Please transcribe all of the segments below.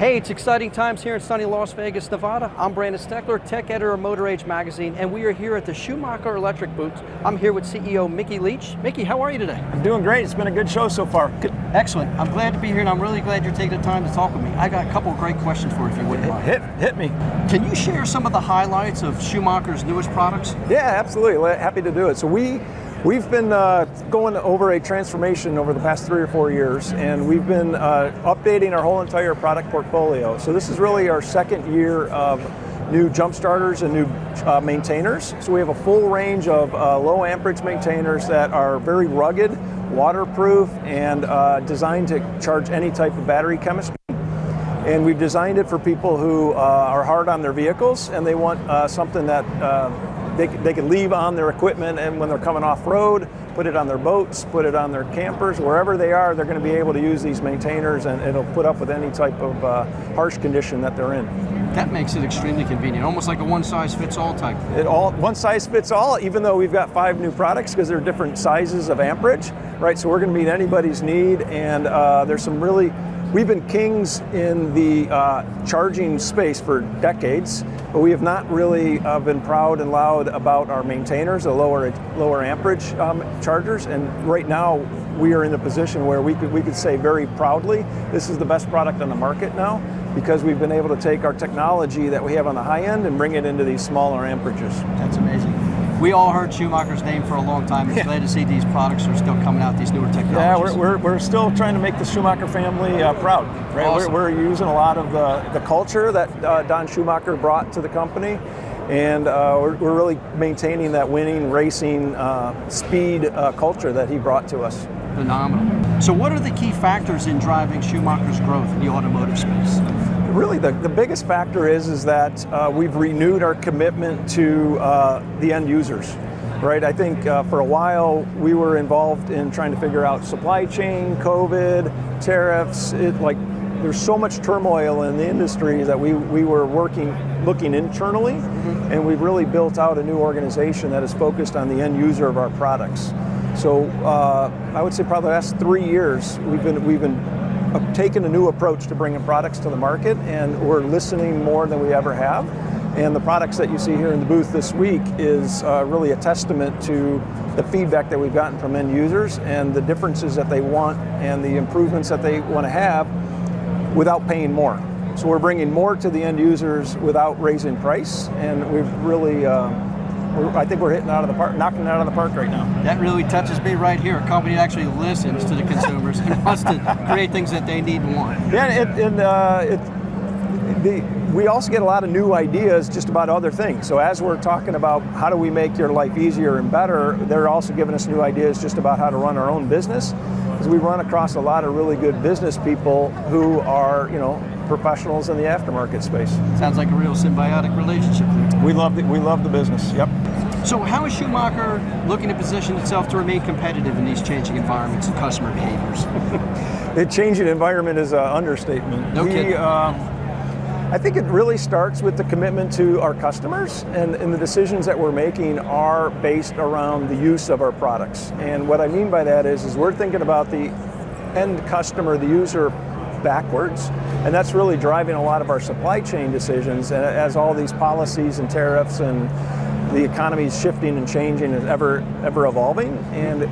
Hey, it's exciting times here in sunny Las Vegas, Nevada. I'm Brandon Steckler, tech editor of Motor Age magazine, and we are here at the Schumacher Electric booth. I'm here with CEO Mickey Leech. Mickey, how are you today? I'm doing great. It's been a good show so far. Good. Excellent. I'm glad to be here, and I'm really glad you're taking the time to talk with me. I got a couple of great questions for you if you wouldn't mind. Hit me. Can you share some of the highlights of Schumacher's newest products? Yeah, absolutely. Happy to do it. So we've been going over a transformation over the past 3 or 4 years, and we've been updating our whole entire product portfolio. So this is really our second year of new jump starters and new maintainers. So we have a full range of low amperage maintainers that are very rugged, waterproof, and designed to charge any type of battery chemistry. And we've designed it for people who are hard on their vehicles and they want something that they can leave on their equipment, and when they're coming off road, put it on their boats, put it on their campers, wherever they are, they're going to be able to use these maintainers, and it'll put up with any type of harsh condition that they're in. That makes it extremely convenient, almost like a one-size-fits-all type. One size fits all, even though we've got 5 new products because they're different sizes of amperage, right? So we're going to meet anybody's need, and there's some really. We've been kings in the charging space for decades, but we have not really been proud and loud about our maintainers, the lower amperage chargers. And right now, we are in a position where we could say very proudly, this is the best product on the market now, because we've been able to take our technology that we have on the high end and bring it into these smaller amperages. That's amazing. We all heard Schumacher's name for a long time. It's glad to see these products are still coming out, these newer technologies. Yeah, we're still trying to make the Schumacher family proud. Right? Awesome. We're using a lot of the culture that Don Schumacher brought to the company, and we're really maintaining that winning, racing, speed culture that he brought to us. Phenomenal. So what are the key factors in driving Schumacher's growth in the automotive space? Really, the biggest factor is that we've renewed our commitment to the end users, right? I think for a while we were involved in trying to figure out supply chain, COVID, tariffs. There's so much turmoil in the industry that we were looking internally, and we've really built out a new organization that is focused on the end user of our products. So I would say probably the last 3 years we've been taken a new approach to bringing products to the market, and we're listening more than we ever have. And the products that you see here in the booth this week is really a testament to the feedback that we've gotten from end users and the differences that they want and the improvements that they want to have without paying more. So we're bringing more to the end users without raising price, and we've really I think we're hitting knocking it out of the park right now. That really touches me right here. A company that actually listens to the consumers and wants to create things that they need and want. Yeah, we also get a lot of new ideas just about other things. So as we're talking about how do we make your life easier and better, they're also giving us new ideas just about how to run our own business. Because we run across a lot of really good business people who are, professionals in the aftermarket space. Sounds like a real symbiotic relationship there. We love the business. Yep. So how is Schumacher looking to position itself to remain competitive in these changing environments and customer behaviors? The changing environment is an understatement. No kidding. I think it really starts with the commitment to our customers, and the decisions that we're making are based around the use of our products. And what I mean by that is we're thinking about the end customer, the user, backwards, and that's really driving a lot of our supply chain decisions. And as all these policies and tariffs and the economy is shifting and changing and ever evolving, and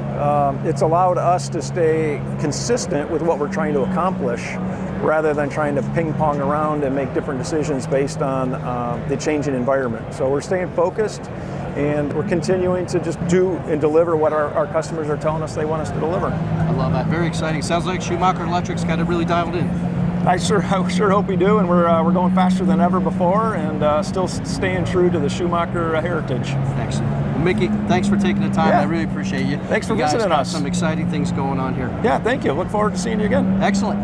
it's allowed us to stay consistent with what we're trying to accomplish, rather than trying to ping pong around and make different decisions based on the changing environment. So we're staying focused, and we're continuing to just do and deliver what our customers are telling us they want us to deliver. I love that. Very exciting. Sounds like Schumacher Electric's got it really dialed in. I sure hope we do, and we're going faster than ever before, and still staying true to the Schumacher heritage. Excellent. Well, Mickey, thanks for taking the time. Yeah. I really appreciate you. Thanks for visiting us. Some exciting things going on here. Yeah, thank you. Look forward to seeing you again. Excellent.